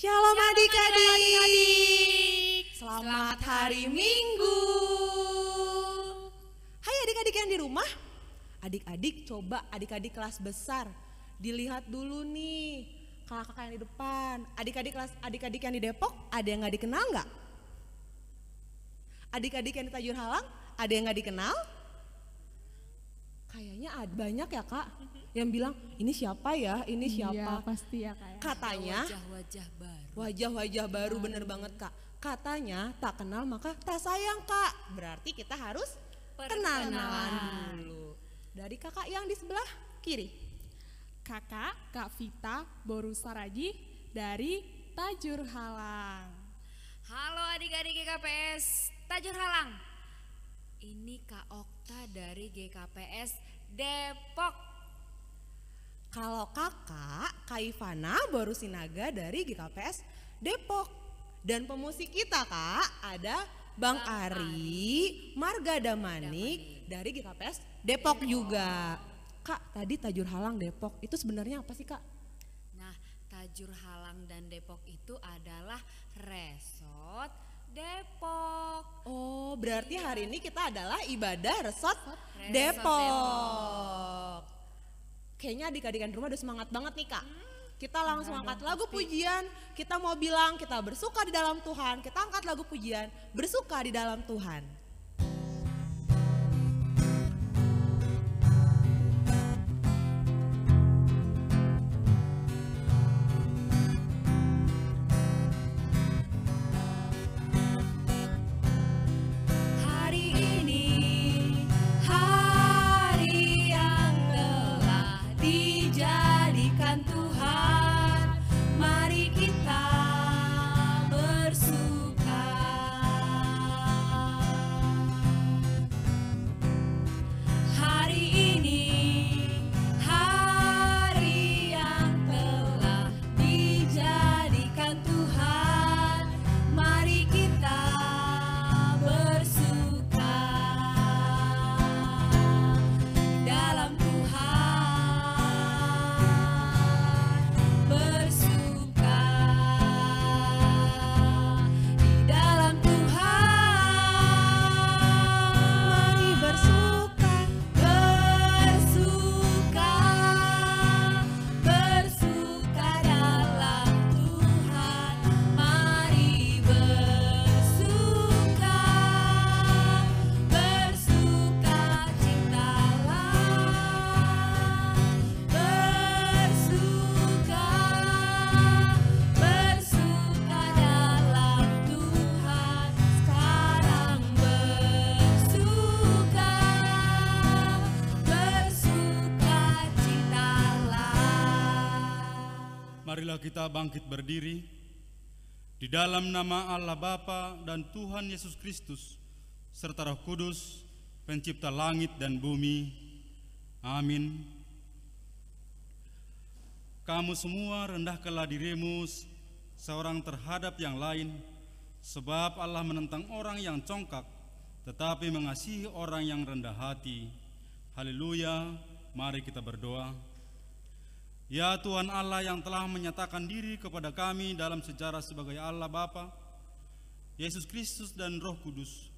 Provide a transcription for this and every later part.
Shalom adik-adik. adik-adik. Selamat hari Minggu. Hai adik-adik yang di rumah. Adik-adik coba adik-adik kelas besar dilihat dulu nih kakak-kakak yang di depan. Adik-adik yang di Depok ada yang nggak dikenal nggak? Adik-adik yang di Tajur Halang ada yang nggak dikenal? Kayaknya banyak ya kak yang bilang ini siapa ya, ini siapa? Iya pasti ya kak. Katanya Wajah-wajah baru. wajah-wajah baru, bener banget kak. Katanya tak kenal maka tak sayang kak. Berarti kita harus kenalan dulu. Dari kakak yang di sebelah kiri. Kakak Kak Vita Boru Saraji dari Tajur Halang. Halo adik-adik GKPS Tajur Halang. Ini Kak Okta dari GKPS Depok. Kalau kakak Kak Ivana Boru Sinaga dari GKPS Depok. Dan pemusik kita kak ada Bang Ari Margada Manik dari GKPS Depok juga. Kak tadi Tajur Halang Depok itu sebenarnya apa sih kak? Nah, Tajur Halang dan Depok itu adalah resort Depok. Oh berarti hari ini kita adalah ibadah resort Resort Depok. Kayaknya adik-adik yang di rumah udah semangat banget nih kak. Kita langsung angkat lagu pujian. Kita mau bilang kita bersuka di dalam Tuhan. Kita angkat lagu pujian bersuka di dalam Tuhan. Hari ini hari yang telah dijadikan Tuhan. Mari kita bersuka. Hari ini hari yang telah dijadikan Tuhan. Mari kita bersuka dalam Tuhan, bersuka di dalam Tuhan. Mari bersuka. Bersuka, bersuka dalam Tuhan. Mari bersuka, bersuka citalah. Bersuka, bersuka dalam Tuhan. Sekarang bersuka, bersuka citalah. Marilah kita bangkit berdiri di dalam nama Allah Bapa dan Tuhan Yesus Kristus serta Roh Kudus, pencipta langit dan bumi. Amin. Kamu semua rendahkanlah dirimu seorang terhadap yang lain, sebab Allah menentang orang yang congkak, tetapi mengasihi orang yang rendah hati. Haleluya, mari kita berdoa. Ya Tuhan Allah yang telah menyatakan diri kepada kami dalam sejarah sebagai Allah Bapa, Yesus Kristus dan Roh Kudus,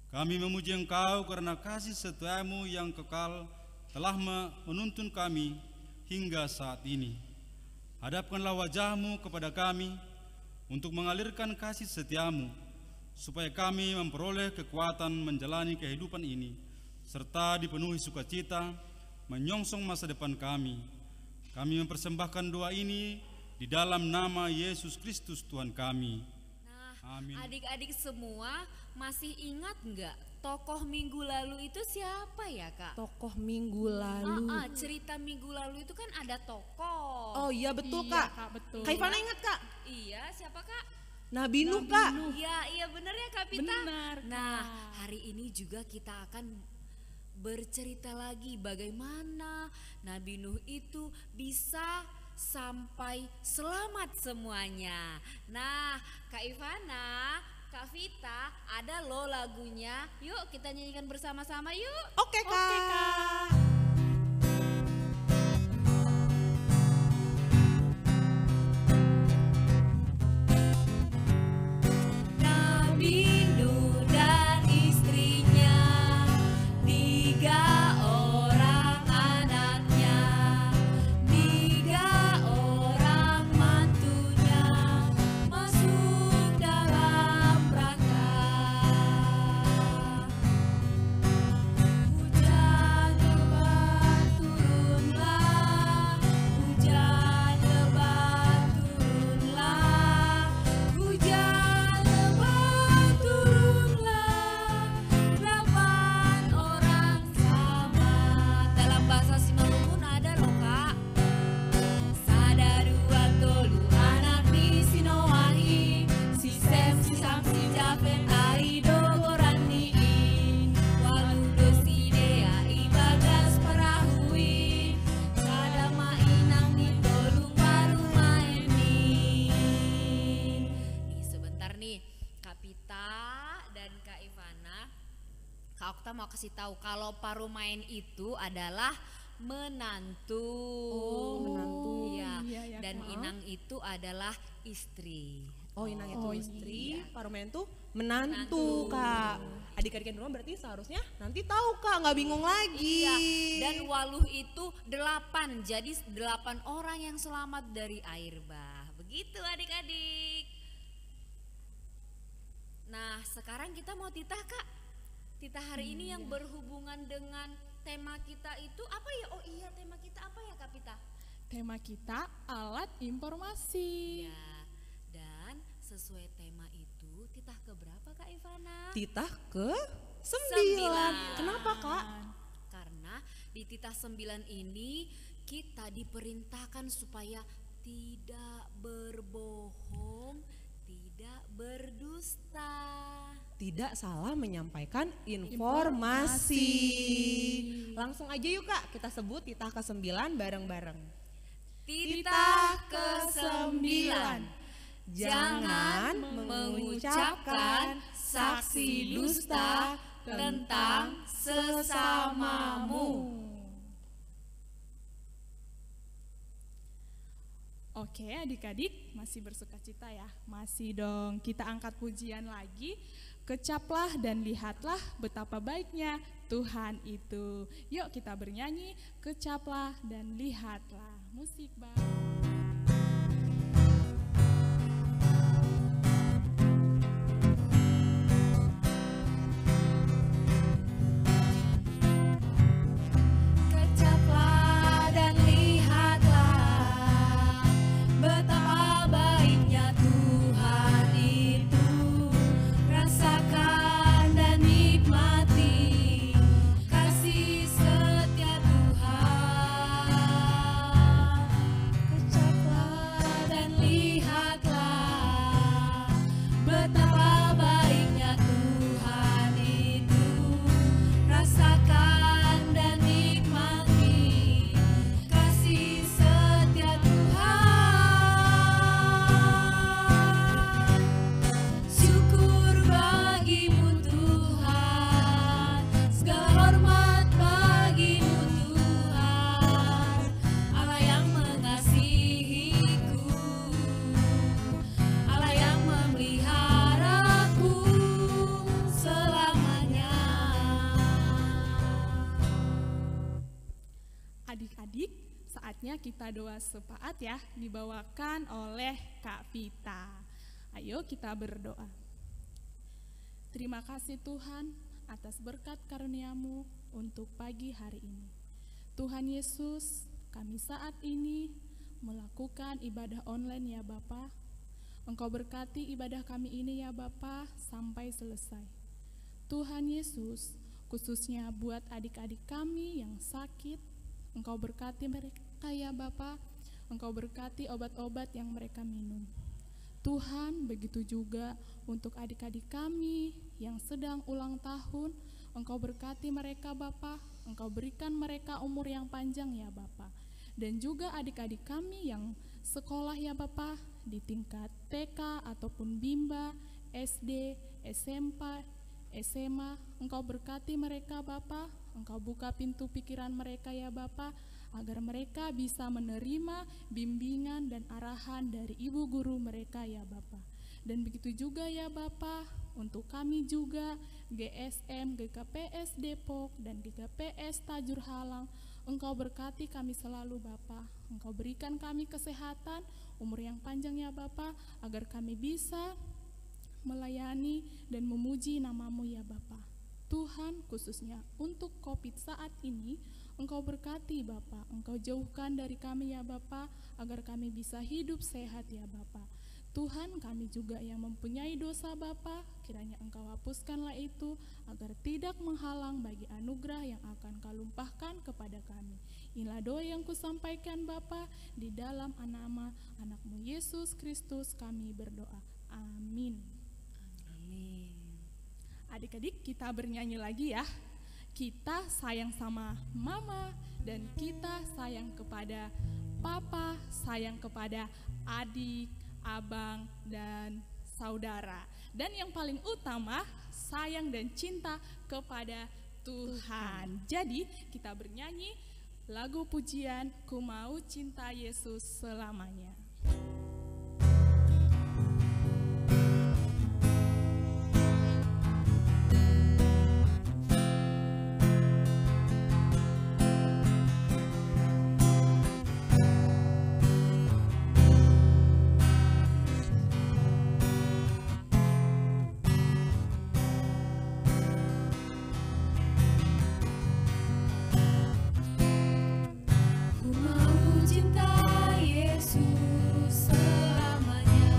kami memuji Engkau karena kasih setiamu yang kekal telah menuntun kami hingga saat ini. Hadapkanlah wajahmu kepada kami untuk mengalirkan kasih setiamu, supaya kami memperoleh kekuatan menjalani kehidupan ini, serta dipenuhi sukacita menyongsong masa depan kami. Kami mempersembahkan doa ini di dalam nama Yesus Kristus Tuhan kami. Nah, Amin. adik-adik semua masih ingat nggak tokoh minggu lalu itu siapa ya kak? Tokoh minggu lalu. Cerita minggu lalu itu kan ada tokoh. Oh iya betul Iya, kak. Kak, betul. Kak Ivana ingat kak? Iya, siapa kak? Nabi Nuh kak. Iya bener ya Kak Pita. Benar, Nah, Kak. hari ini juga kita akan bercerita lagi bagaimana Nabi Nuh itu bisa sampai selamat semuanya. Nah, Kak Ivana, Kak Vita, ada loh lagunya. Yuk kita nyanyikan bersama-sama yuk. Oke kak. mau kasih tahu kalau Parumain itu adalah menantu. Oh, menantu. Iya. Iya, ya, Dan Kak. Inang itu adalah istri. Oh, Inang itu Oh, istri, iya. Parumain tuh menantu, Kak. Adik-adik yang duluan berarti seharusnya nanti tahu, Kak, nggak bingung lagi. Iya, dan Waluh itu 8, jadi 8 orang yang selamat dari air bah. Begitu adik-adik. Nah, sekarang kita mau titah, Kak. Titah hari ini yang berhubungan dengan tema kita itu apa ya? Oh iya, tema kita apa ya, Kak Pita? Tema kita alat informasi. Ya, dan sesuai tema itu titah ke berapa, Kak Ivana? Titah ke 9. 9. Kenapa, Kak? Karena di titah 9 ini kita diperintahkan supaya tidak berbohong, tidak berdusta. Tidak salah menyampaikan informasi. Langsung aja yuk, Kak, kita sebut titah ke 9 bareng-bareng. Titah ke-9. Jangan mengucapkan saksi dusta tentang sesamamu. Oke adik-adik, masih bersuka cita ya? Masih dong, kita angkat pujian lagi. Kecaplah dan lihatlah betapa baiknya Tuhan itu. Yuk kita bernyanyi, kecaplah dan lihatlah. Musik bang. Kecaplah dan lihatlah betapa baiknya Tuhan itu. Rasakan dan nikmati kasih setia Tuhan. Kecaplah dan lihatlah betapa baiknya Tuhan itu. Rasakan dan nikmati kasih setia Tuhan. Syukur bagimu Tuhan, segala hormat bagimu Tuhan, Allah yang mengasihiku, Allah yang memeliharaku selamanya. Adik-adik, saatnya kita doa sepaat ya, dibawakan oleh Kak Vita. Ayo kita berdoa. Terima kasih Tuhan atas berkat karunia-Mu untuk pagi hari ini. Tuhan Yesus, kami saat ini melakukan ibadah online ya Bapa. Engkau berkati ibadah kami ini ya Bapa sampai selesai. Tuhan Yesus, khususnya buat adik-adik kami yang sakit, Engkau berkati mereka ya Bapa. Engkau berkati obat-obat yang mereka minum. Tuhan, begitu juga untuk adik-adik kami yang sedang ulang tahun, Engkau berkati mereka Bapa. Engkau berikan mereka umur yang panjang ya Bapa. Dan juga adik-adik kami yang sekolah ya Bapa, di tingkat TK ataupun Bimba, SD, SMP, SMA, Engkau berkati mereka Bapa. Engkau buka pintu pikiran mereka ya Bapa, agar mereka bisa menerima bimbingan dan arahan dari ibu guru mereka ya Bapa. Dan begitu juga ya Bapa, untuk kami juga GSM, GKPS Depok dan GKPS Tajur Halang, Engkau berkati kami selalu Bapa. Engkau berikan kami kesehatan, umur yang panjang ya Bapa, agar kami bisa melayani dan memuji nama-Mu ya Bapa. Tuhan, khususnya untuk COVID saat ini, Engkau berkati Bapa, Engkau jauhkan dari kami ya Bapa, agar kami bisa hidup sehat ya Bapa. Tuhan, kami juga yang mempunyai dosa Bapa, kiranya Engkau hapuskanlah itu, agar tidak menghalang bagi anugerah yang akan Kau limpahkan kepada kami. Inilah doa yang kusampaikan Bapa, di dalam nama anak-Mu Yesus Kristus kami berdoa. Amin. Amin. Adik-adik, kita bernyanyi lagi ya. Kita sayang sama mama dan kita sayang kepada papa, sayang kepada adik, abang, dan saudara. Dan yang paling utama, sayang dan cinta kepada Tuhan. Jadi kita bernyanyi lagu pujian Ku Mau Cinta Yesus Selamanya. Ku mau cinta Yesus selamanya.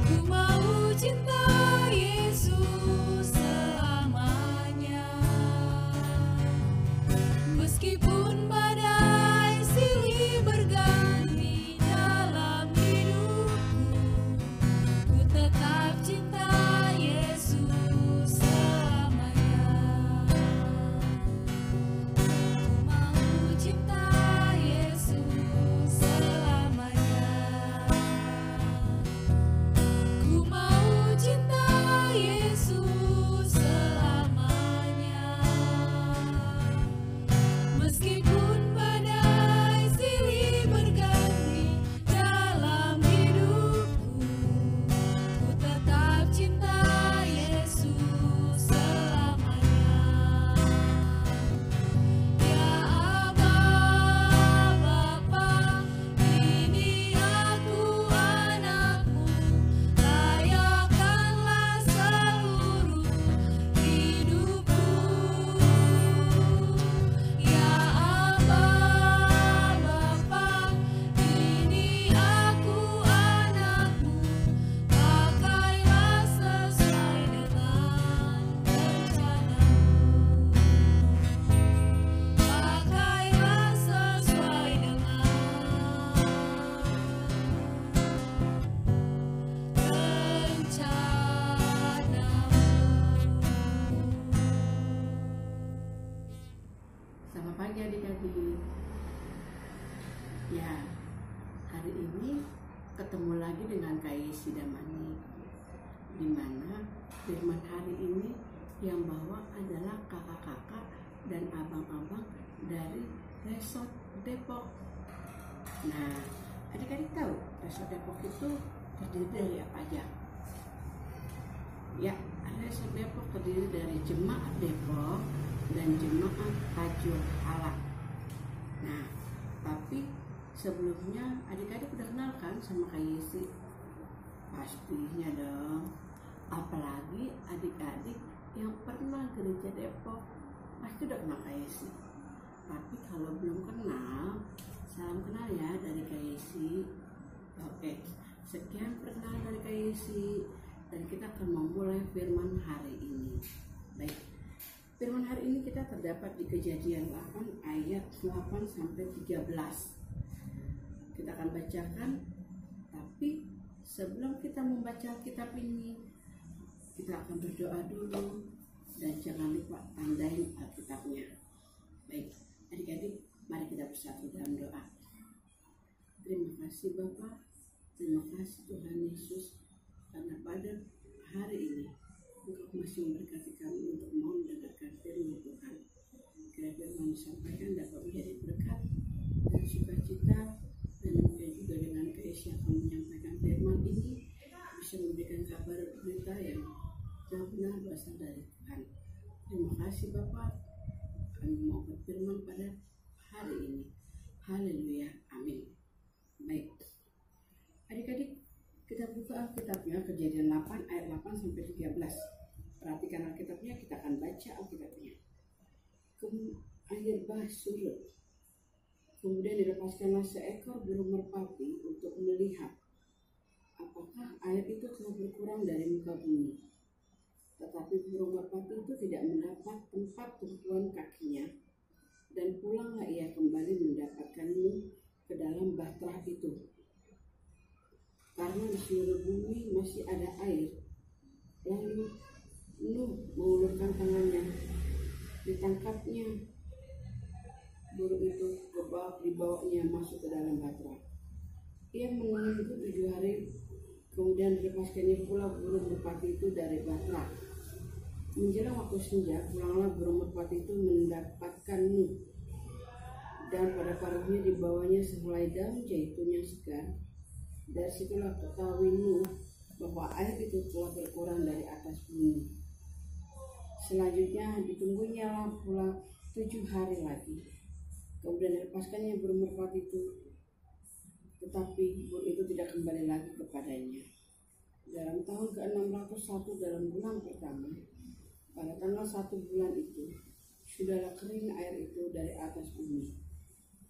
Ku mau cinta Yesus selamanya. Meskipun badai silih berganti dalam hidupku, ku tetap cinta Yesus selamanya. Ku mau cinta Yesus selamanya. Ku mau cinta Yesus selamanya. Meskipun badai silih berganti dalam hidupku, ku tetap cinta Yesus selamanya. Ya Aba, Bapa, ini aku anakmu, layakkanlah seluruh hidupku. Ya Aba, Bapa, ini aku anakmu, pakailah sesuai dengan rencanamu. Pakailah sesuai dengan rencanamu. Selamat pagi adik-adik. Ya, hari ini ketemu lagi dengan Kak Yesi dan Mani, di mana firman hari ini yang bawa adalah kakak-kakak dan abang-abang dari Resort Depok. Nah, adik-adik tahu Resort Depok itu terdiri dari apa aja? Ya, Resort Depok terdiri dari Jemaat Depok dan Jemaat Tajur Allah. Nah, tapi sebelumnya adik-adik udah kenal kan sama Kak Yesi? Pastinya dong. Apalagi adik-adik yang pernah gereja Depok pasti udah kenal Kak Yesi. Tapi kalau belum kenal, salam kenal ya dari Kak Yesi. Oke, sekian perkenalan dari Kak Yesi, dan kita akan memulai firman hari ini. Baik, firman hari ini kita terdapat di Kejadian 8 ayat 8 sampai 13. Kita akan bacakan, tapi sebelum kita membaca kitab ini, kita akan berdoa dulu, dan jangan lupa tandain Alkitabnya. Baik, adik-adik, mari kita bersatu dalam doa. Terima kasih Bapa, terima kasih Tuhan Yesus, karena pada hari ini Engkau masih memberkati kami untuk mau mendengarkan firman Tuhan. Kiranya firman disampaikan dapat menjadi berkat dan sukacita, dan mungkin juga dengan keisian akan menyampaikan firman ini bisa memberikan kabar berita yang benar berasal dari Tuhan. Terima kasih Bapak, kami mau berfirman pada hari ini. Haleluya, amin. Baik, adik-adik, kita buka Alkitabnya, Kejadian 8 ayat 8 sampai 13. Perhatikan Alkitabnya, kita akan baca Alkitabnya. Air bah surut, kemudian dilepaskanlah seekor burung merpati untuk melihat apakah air itu telah berkurang dari muka bumi. Tetapi burung merpati itu tidak mendapat tempat tumpuan kakinya, dan pulanglah ia kembali mendapatkannya ke dalam bahtera itu. Karena di seluruh bumi masih ada air. Lalu Nuh mengulurkan tangannya, ditangkapnya burung itu, dibawanya masuk ke dalam bahtera. Ia menahan itu 7 hari, kemudian dilepaskannya pula burung merpati itu dari bahtera. Menjelang waktu senja, pulanglah burung merpati itu mendapatkan Nuh, dan pada paruhnya dibawanya sehelai daun zaitun yang segar. Dari situlah ketahui Nuh bahwa air itu telah berkurang dari atas bumi. Selanjutnya ditunggunya pula 7 hari lagi. Kemudian dilepaskannya burung merpati itu, tetapi burung itu tidak kembali lagi kepadanya. Dalam tahun ke-601 dalam bulan pertama, pada tanggal 1 bulan itu, sudahlah kering air itu dari atas bumi.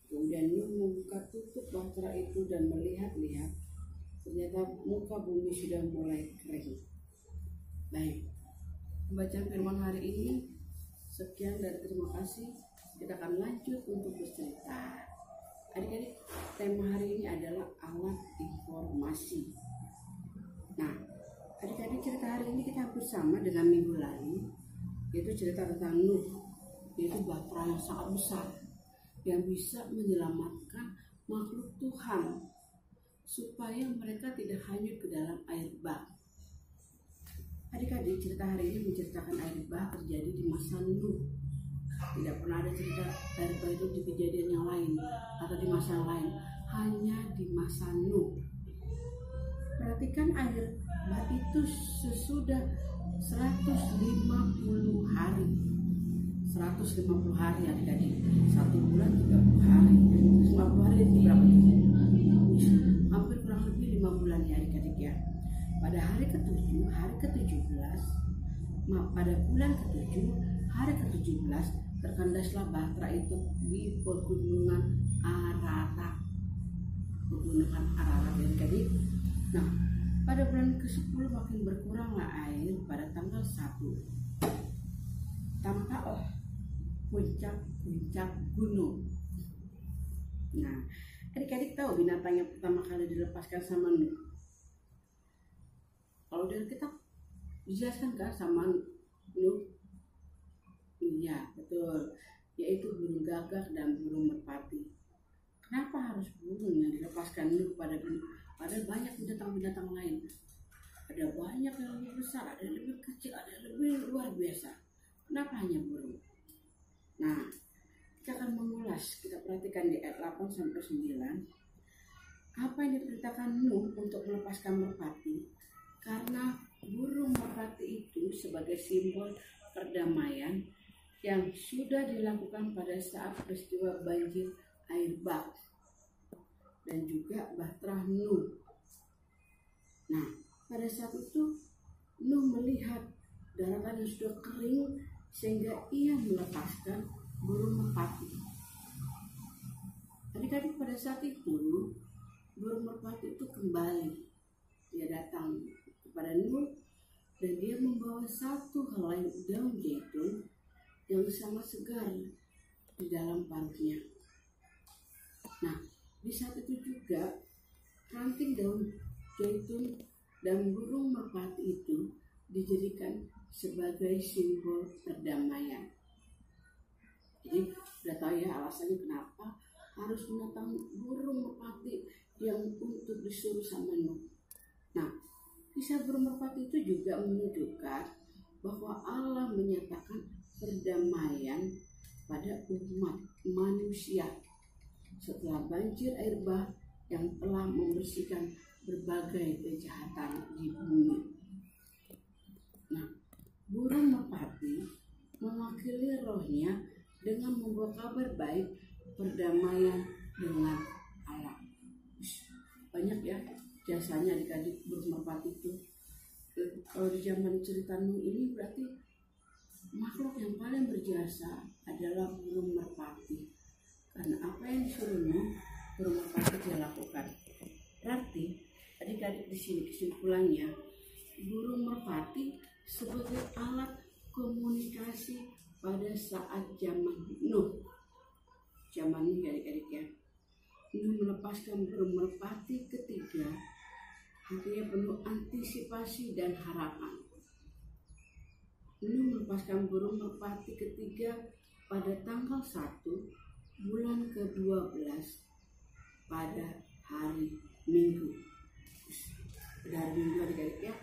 Kemudian Nuh membuka tutup bahtera itu dan melihat-lihat, ternyata muka bumi sudah mulai kering. Baik, pembacaan firman hari ini sekian dan terima kasih. Kita akan lanjut untuk bercerita. Adik-adik, tema hari ini adalah alat informasi. Nah, adik-adik, cerita hari ini kita hampir sama dengan minggu lalu, yaitu cerita tentang Nuh, yaitu bahtera yang sangat besar yang bisa menyelamatkan makhluk Tuhan supaya mereka tidak hanyut ke dalam air bah. Adik-adik, cerita hari ini menceritakan air bah terjadi di masa Nuh. Tidak pernah ada cerita air bah itu di kejadian yang lain atau di masa yang lain, hanya di masa Nuh. Perhatikan air bah itu sesudah 150 hari. 150 hari adik-adik. 1 bulan 30 hari. 150 hari itu berapa? Hampir kurang lebih 5 bulan ya adik-adik ya. Pada hari ke-7, hari ke-17, pada bulan ke-7, hari ke-17 terkandaslah bahtera itu di pegunungan Ararat. Pegunungan Ararat adik-adik. Nah, pada bulan ke-10 makin berkuranglah air pada tanggal 1. Tampaklah puncak-puncak gunung. Nah, adik-adik tahu binatang yang pertama kali dilepaskan sama Nuh? Kalau dari kitab dijelaskan kan sama Nuh? Iya, betul. Yaitu burung gagak dan burung merpati. Kenapa harus burung yang dilepaskan Nuh pada banyak binatang-binatang lain? Ada banyak yang lebih besar, ada yang lebih kecil, ada yang lebih luar biasa. Kenapa hanya burung? Nah, kita akan mengulas. Kita perhatikan di ayat 8 sampai 9. Apa yang diperintahkan Nuh untuk melepaskan merpati? Karena burung merpati itu sebagai simbol perdamaian yang sudah dilakukan pada saat peristiwa banjir air bah dan juga bahtera Nuh. Nah, pada saat itu Nuh melihat daratan yang sudah kering sehingga ia melepaskan burung merpati. Adik-adik, pada saat itu burung merpati itu kembali. Dia datang kepada Nuh dan dia membawa satu helai daun zaitun yang sangat segar di dalam paruhnya. Nah, di saat itu juga ranting daun zaitun dan burung merpati itu dijadikan sebagai simbol perdamaian. Jadi sudah tahu ya alasannya kenapa harus menatang burung merpati yang untuk disuruh sama Nuh. Nah, kisah burung merpati itu juga menunjukkan bahwa Allah menyatakan perdamaian pada umat manusia setelah banjir air bah yang telah membersihkan berbagai kejahatan di bumi. Nah, burung merpati mewakili rohnya dengan membawa kabar baik perdamaian dengan Allah. Banyak ya jasanya adik-adik burung merpati itu. Kalau di zaman cerita Nuh ini berarti makhluk yang paling berjasa adalah burung merpati. Karena apa yang disuruh Nuh, burung merpati dia lakukan. Berarti adik-adik di sini kesimpulannya, burung merpati sebagai alat komunikasi pada saat zaman Nuh. Zaman Nuh adik-adik ya. Nuh melepaskan burung merpati ketiga, hatinya penuh antisipasi dan harapan. Nuh melepaskan burung merpati ketiga pada tanggal 1 bulan ke-12 pada hari Minggu. Pada hari Minggu adik-adik ya.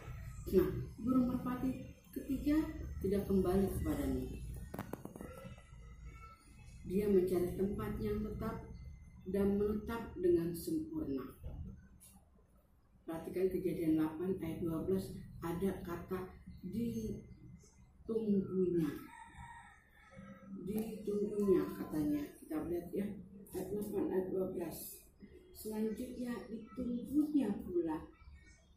Nah, burung merpati ketiga tidak kembali kepadanya. Dia mencari tempat yang tetap dan menetap dengan sempurna. Perhatikan Kejadian 8 ayat 12, ada kata ditunggunya. Ditunggunya katanya. Kita lihat ya, ayat 8 ayat 12. Selanjutnya ditunggunya pula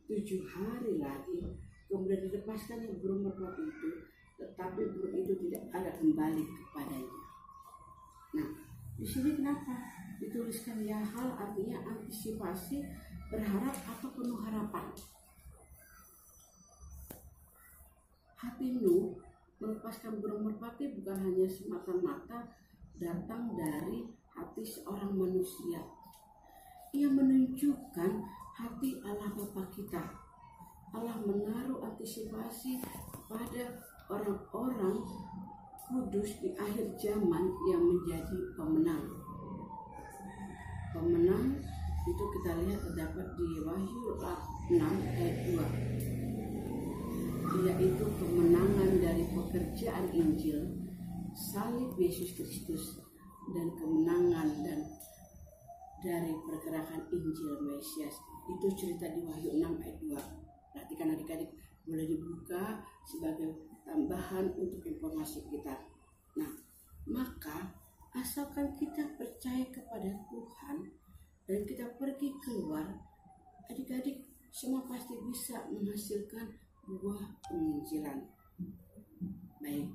7 hari lagi, kemudian dilepaskannya burung merpati itu, tetapi burung itu tidak ada kembali kepadanya. Nah, di sini kenapa dituliskan ya hal, artinya antisipasi, berharap atau penuh harapan. Hati Nuh melepaskan burung merpati bukan hanya semata-mata datang dari hati seorang manusia. Ia menunjukkan hati Allah Bapa kita. Allah menaruh antisipasi pada orang-orang kudus di akhir zaman yang menjadi pemenang. Pemenang itu kita lihat terdapat di Wahyu 6 ayat 2, yaitu kemenangan dari pekerjaan Injil, salib Yesus Kristus, dan kemenangan dan dari pergerakan Injil Mesias. Itu cerita di Wahyu 6 ayat 2. Perhatikan adik-adik, boleh dibuka sebagai tambahan untuk informasi kita. Nah, maka asalkan kita percaya kepada Tuhan dan kita pergi keluar, adik-adik semua pasti bisa menghasilkan buah penginjilan. Baik,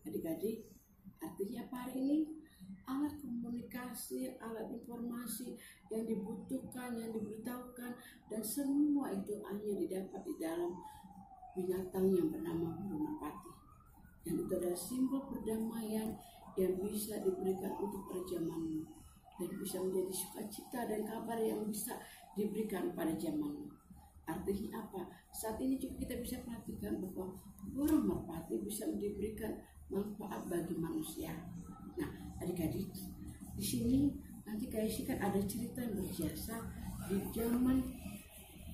adik-adik, artinya apa hari ini? Alat komunikasi, alat informasi yang dibutuhkan, yang diberitahukan, dan semua itu hanya didapat di dalam binatang yang bernama burung merpati. Dan itu adalah simbol perdamaian yang bisa diberikan untuk perjamanmu, dan bisa menjadi sukacita dan kabar yang bisa diberikan pada zamanmu. Artinya apa? Saat ini juga kita bisa perhatikan bahwa burung merpati bisa diberikan manfaat bagi manusia. Nah, adik-adik, di sini nanti KSI kan ada cerita yang berjasa di zaman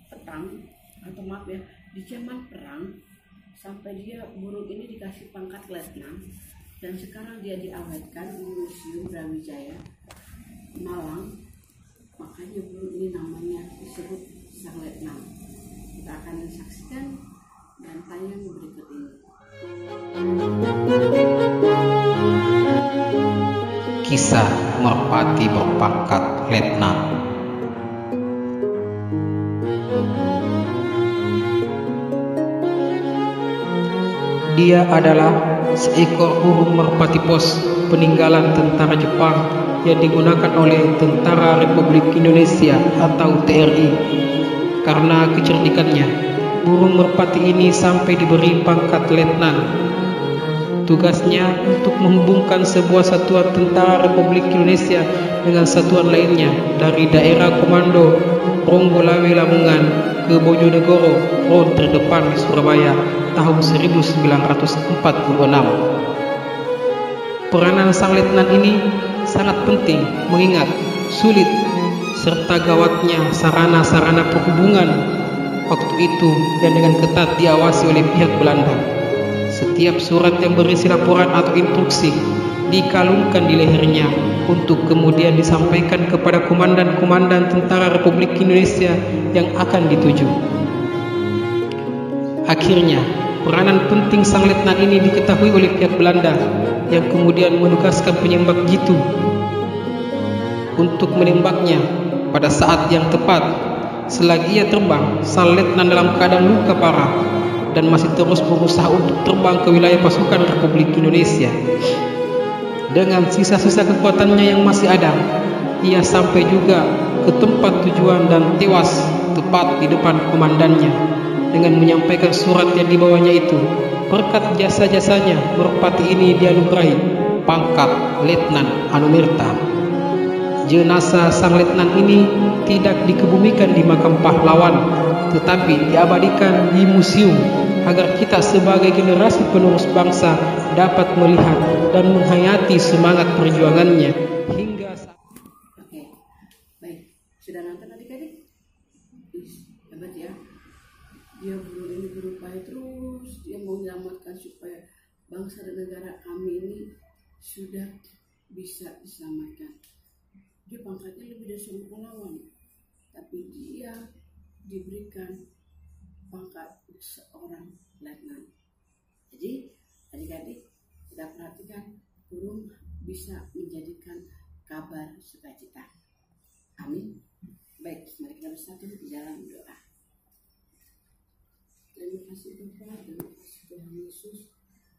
perang, atau maaf ya, di zaman perang, sampai dia burung ini dikasih pangkat letnan, dan sekarang dia diawetkan di Museum Brawijaya Malang. Makanya burung ini namanya disebut sang letnan. Kita akan saksikan dan tayang berikut ini. Kisah merpati berpangkat letnan. Dia adalah seekor burung merpati pos peninggalan tentara Jepang yang digunakan oleh Tentara Republik Indonesia atau TRI. Karena kecerdikannya, burung merpati ini sampai diberi pangkat letnan. Tugasnya untuk menghubungkan sebuah satuan tentara Republik Indonesia dengan satuan lainnya dari daerah komando Ronggolawe Lamongan ke Bojonegoro, front terdepan di Surabaya tahun 1946. Peranan sang letnan ini sangat penting mengingat sulit serta gawatnya sarana-sarana perhubungan waktu itu yang dengan ketat diawasi oleh pihak Belanda. Setiap surat yang berisi laporan atau instruksi dikalungkan di lehernya untuk kemudian disampaikan kepada komandan-komandan Tentara Republik Indonesia yang akan dituju. Akhirnya, peranan penting sang letnan ini diketahui oleh pihak Belanda yang kemudian menugaskan penembak jitu untuk menembaknya pada saat yang tepat. Selagi ia terbang, sang letnan dalam keadaan luka parah dan masih terus berusaha untuk terbang ke wilayah pasukan Republik Indonesia. Dengan sisa-sisa kekuatannya yang masih ada, ia sampai juga ke tempat tujuan dan tewas tepat di depan komandannya dengan menyampaikan surat yang dibawanya itu. Berkat jasa-jasanya, merpati ini dianugerahi pangkat Letnan Anumerta. Jenazah sang letnan ini tidak dikebumikan di makam pahlawan, tetapi diabadikan di museum agar kita sebagai generasi penerus bangsa dapat melihat dan menghayati semangat perjuangannya hingga saat. Oke, baik. Sudah nonton adik-adik? Hebat ya. Dia burung ini berupaya terus, dia mau menyelamatkan supaya bangsa dan negara kami ini sudah bisa diselamatkan. Dia pangkatnya lebih dari seorang pahlawan, tapi dia diberikan pangkat seorang letnan. Jadi adik-adik kita perhatikan, burung bisa menjadikan kabar sukacita. Amin. Baik, mari kita bersatu di dalam doa. Terima kasih Bapa, terima kasih Tuhan Yesus,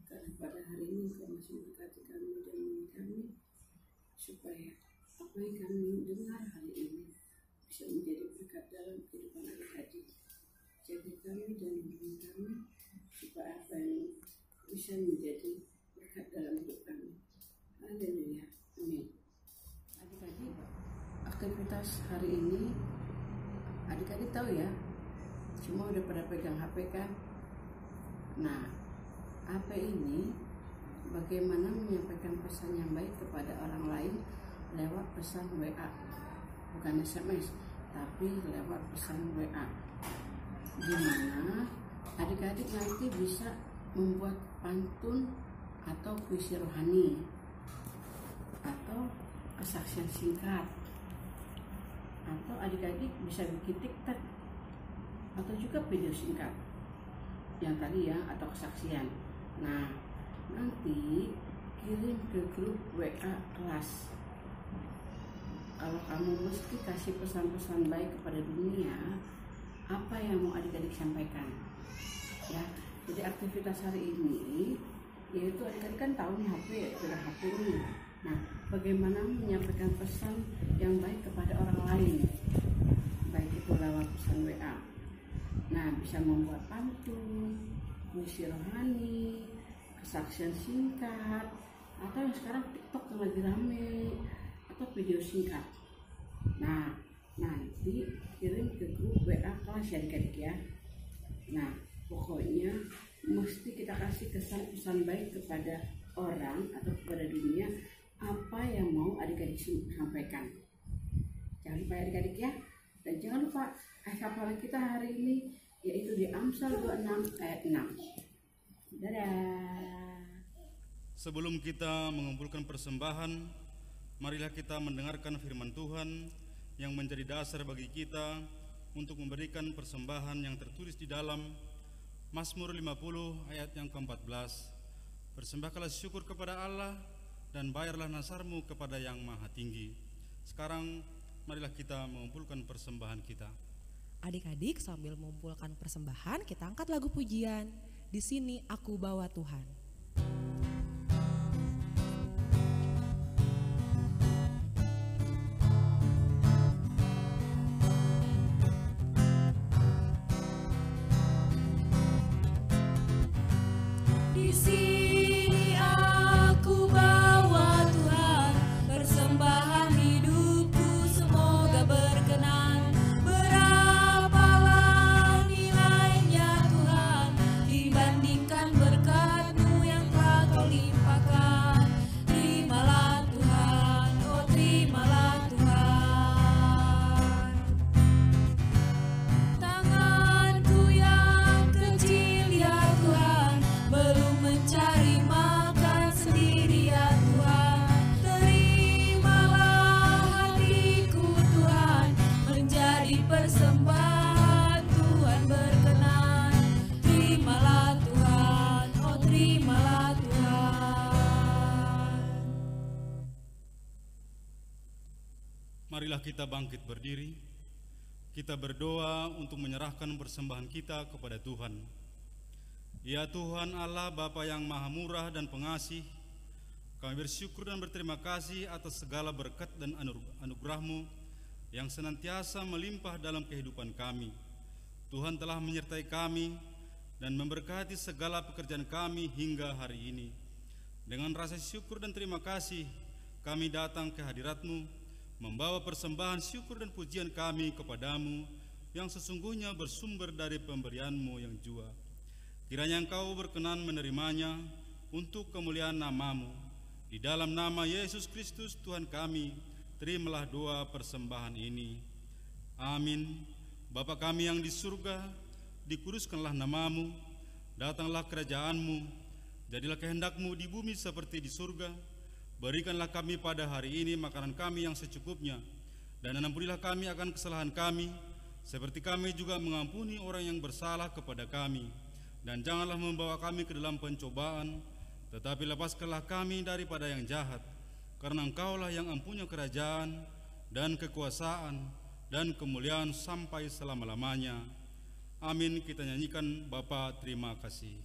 karena pada hari ini Engkau masih memberkati kami dan membimbing kami, supaya apa yang kami dengar hari ini bisa menjadi berkat dalam kehidupan adik-adik. Jaga kami dan membimbing kami, supaya apa yang bisa menjadi berkat dalam hidup kami. Haleluya. Amin. Adik-adik, aktivitas hari ini adik-adik tahu ya, semua udah pada pegang HP kan. Nah, HP ini bagaimana menyampaikan pesan yang baik kepada orang lain lewat pesan WA, bukan SMS, tapi lewat pesan WA. Gimana adik-adik nanti bisa membuat pantun atau puisi rohani atau kesaksian singkat, atau adik-adik bisa bikin TikTok atau juga video singkat yang tadi ya, atau kesaksian. Nah, nanti kirim ke grup WA kelas. Kalau kamu mesti kasih pesan-pesan baik kepada dunia, apa yang mau adik-adik sampaikan ya. Jadi aktivitas hari ini yaitu adik-adik kan tahu nih HP, sudah HP ini. Nah, bagaimana menyampaikan pesan yang baik kepada orang lain, baik itu lewat pesan WA. Nah, bisa membuat pantun, puisi rohani, kesaksian singkat, atau yang sekarang TikTok yang lagi rame, atau video singkat. Nah, nanti kirim ke grup WA kelas ya adik-adik ya. Nah, pokoknya mesti kita kasih kesan pesan baik kepada orang atau kepada dunia, apa yang mau adik-adik sampaikan. Jangan lupa adik-adik ya. Dan jangan lupa hafalan kita hari ini yaitu di Amsal 26 ayat 6. Dadah. Sebelum kita mengumpulkan persembahan, marilah kita mendengarkan firman Tuhan yang menjadi dasar bagi kita untuk memberikan persembahan yang tertulis di dalam Mazmur 50 ayat yang ke-14. Persembahkanlah syukur kepada Allah dan bayarlah nasarmu kepada yang maha tinggi. Sekarang marilah kita mengumpulkan persembahan kita. Adik-adik sambil mengumpulkan persembahan, kita angkat lagu pujian. Di sini aku bawa Tuhan. Di sini aku bawa Tuhan, persembahan hidupku semoga berkenan. Berapalah nilainya Tuhan dibandingkan berkat-Mu yang telah Kau limpahkan. Terimalah Tuhan, oh terimalah Tuhan. Tanganku yang kecil ya Tuhan, belum mencari makan sendiri ya Tuhan. Terimalah hatiku Tuhan, menjadi persembahan Tuhan berkenan. Terimalah Tuhan, oh terimalah Tuhan. Marilah kita bangkit berdiri. Kita berdoa untuk menyerahkan persembahan kita kepada Tuhan. Ya Tuhan Allah Bapa yang maha murah dan pengasih, kami bersyukur dan berterima kasih atas segala berkat dan anugerah-Mu yang senantiasa melimpah dalam kehidupan kami. Tuhan telah menyertai kami dan memberkati segala pekerjaan kami hingga hari ini. Dengan rasa syukur dan terima kasih, kami datang ke hadirat-Mu, membawa persembahan syukur dan pujian kami kepadamu yang sesungguhnya bersumber dari pemberian-Mu yang jua. Kiranya Engkau berkenan menerimanya untuk kemuliaan nama-Mu. Di dalam nama Yesus Kristus Tuhan kami, terimalah doa persembahan ini. Amin. Bapa kami yang di surga, dikuduskanlah nama-Mu, datanglah kerajaan-Mu, Jadilah kehendak-Mu di bumi seperti di surga. Berikanlah kami pada hari ini makanan kami yang secukupnya, dan ampunilah kami akan kesalahan kami, seperti kami juga mengampuni orang yang bersalah kepada kami. Dan janganlah membawa kami ke dalam pencobaan, tetapi lepaskanlah kami daripada yang jahat, karena Engkaulah yang mempunyai kerajaan dan kekuasaan dan kemuliaan sampai selama-lamanya. Amin. Kita nyanyikan Bapa terima kasih.